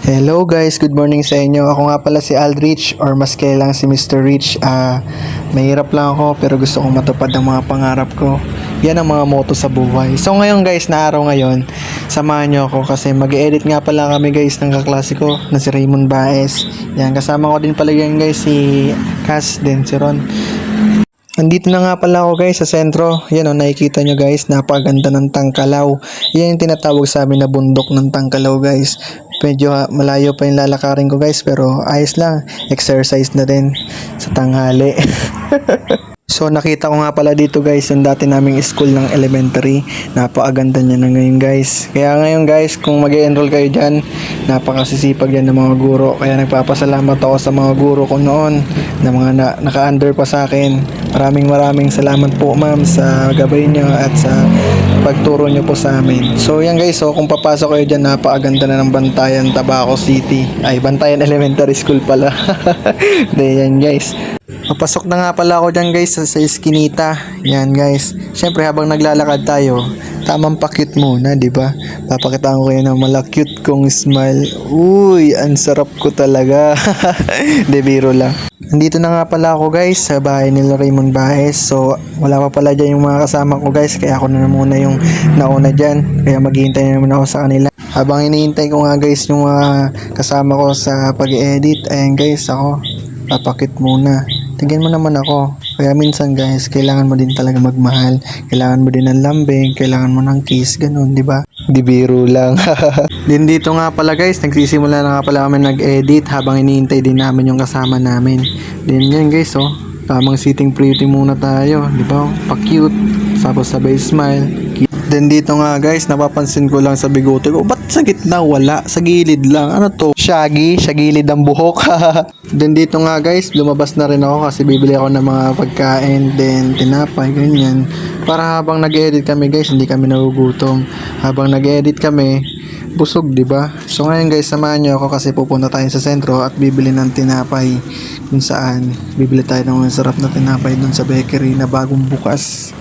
Hello guys, good morning sa inyo. Ako nga pala si Aldrich or mas kilalang si Mr. Rich. Mahirap lang ako pero gusto kong matupad ang mga pangarap ko. Yan ang mga motto sa buhay. So ngayon guys, na araw ngayon, samahan nyo ako kasi mag-edit nga pala kami guys ng kaklase ko na si Raymond Baez. Yan, kasama ko din pala yan guys si Cass din, si Ron. Andito na nga pala ako guys sa sentro. Yan o, nakikita nyo guys, napakaganda ng Tangkalaw. Yan yung tinatawag sa amin na bundok ng Tangkalaw guys. Medyo malayo pa yung lalakarin ko guys, pero ayos lang. Exercise na din sa tanghali. So nakita ko nga pala dito guys yung dati naming school ng elementary. Napakaganda niya na ngayon guys. Kaya ngayon guys, kung mag-enroll kayo dyan, napakasisipag yan ng mga guro. Kaya nagpapasalamat ako sa mga guro ko noon na mga naka-under pa sa akin. Maraming salamat po ma'am sa gabay nyo at sa pagturo nyo po sa amin. So yan guys, so kung papasok kayo dyan, napakaganda na ng Bantayan Tabaco City. Ay, Bantayan Elementary School pala. De, yan guys. Papasok na nga pala ako dyan guys sa Eskinita. Yan guys. Siyempre habang naglalakad tayo, tamang pa-cute muna, di ba? Papakitaan ko kayo ng malakute kong smile. Uy, ang sarap ko talaga. De, biro lang. Nandito na nga pala ako guys sa bahay nila Raymond Baez. So wala pa pala dyan yung mga kasama ko guys, kaya ako na muna yung nauna dyan. Kaya maghihintay na naman ako sa kanila. Habang hinihintay ko nga guys yung mga kasama ko sa pag-edit, ayan guys, ako papakit muna. Tingnan mo naman ako. Kaya minsan guys, kailangan mo din talaga magmahal. Kailangan mo din ng lambing, kailangan mo ng kiss, ganun, di ba? Di biro lang. Din dito nga pala guys, nagsisimula na nga pala kami nag-edit habang iniintay din namin yung kasama namin. Din yan guys, oh. Tamang sitting pretty muna tayo, di ba? Pa-cute, tapos sabay smile. Then dito nga guys, napapansin ko lang sa bigote ko, ba't sa gitna wala? Sa gilid lang. Ano to? Shaggy? Sa gilid ang buhok. Then dito nga guys, lumabas na rin ako kasi bibili ako ng mga pagkain, then tinapay, ganyan. Para habang nag-edit kami guys, hindi kami nagugutom. Habang nag-edit kami, busog, di ba? So ngayon guys, samahan nyo ako kasi pupunta tayo sa sentro at bibili ng tinapay kung saan bibili tayo ng masarap na tinapay dun sa bakery na bagong bukas.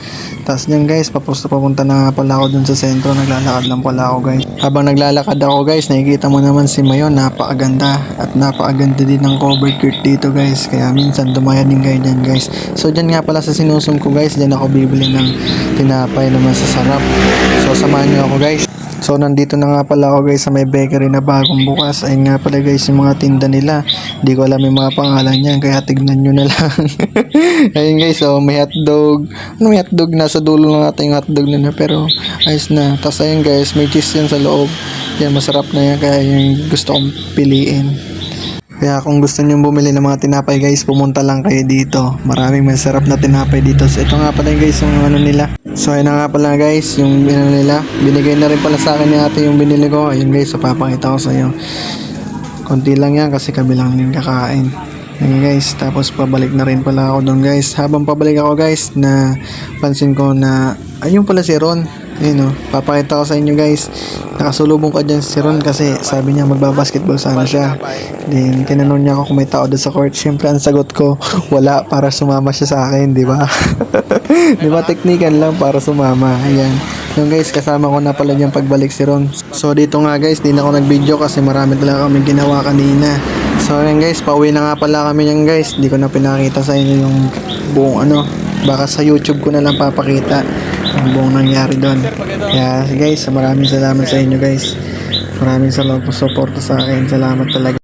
Tapos yan guys, papunta na pala ako dun sa sentro. Naglalakad lang pala ako guys. Habang naglalakad ako guys, nakikita mo naman si Mayon, napakaganda. At napakaganda din ng covered court dito guys. Kaya minsan dumaya din kayo dyan guys. So dyan nga pala sa sinusum ko guys, dyan ako bibili ng tinapay na masasarap. So samahan nyo ako guys. So nandito na nga pala ako guys sa may bakery na bagong bukas. Ayun nga pala guys yung mga tinda nila. Hindi ko alam yung mga pangalan niyan, kaya tignan nyo na lang. Ayun guys, so may hotdog. Ano, may hotdog? Nasa dulo lang natin yung hotdog nila, pero ayos na. Tapos ayun guys, may cheese yan sa loob. Yan, masarap na yan, kaya yung gusto kong piliin. Kaya kung gusto niyo bumili ng mga tinapay guys, pumunta lang kayo dito. Maraming masarap na tinapay dito. So ito nga pala guys yung ano nila. So ayun na nga pala guys yung ano nila. Binigay na rin pala sa akin ni ate yung binili ko. Ayun guys, so papakita ko sa iyo. Konti lang yan kasi kami lang din kakain. Ayun guys, tapos pabalik na rin pala ako doon guys. Habang pabalik ako guys, na pansin ko na ayun pala si Ron. Ayun o, papakita ko sa inyo guys. Nakasulubong ka dyan si Ron kasi sabi niya magbabasketball sana siya. Then tinanong niya ako kung may tao doon sa court. Siyempre ang sagot ko, wala, para sumama siya sa akin, di ba? Di ba, teknikan lang para sumama. Ayan. Yung guys, kasama ko na pala niyang pagbalik si Ron. So dito nga guys, di na ako nag-video kasi marami talaga kami ginawa kanina. So ayan guys, pauwi na nga pala kami yan guys. Di ko na pinakita sa inyo yung buong ano. Baka sa YouTube ko na lang papakita ang buong nangyari doon. Kaya guys, maraming salamat sa inyo guys. Maraming salamat po suporta sa akin. Salamat talaga.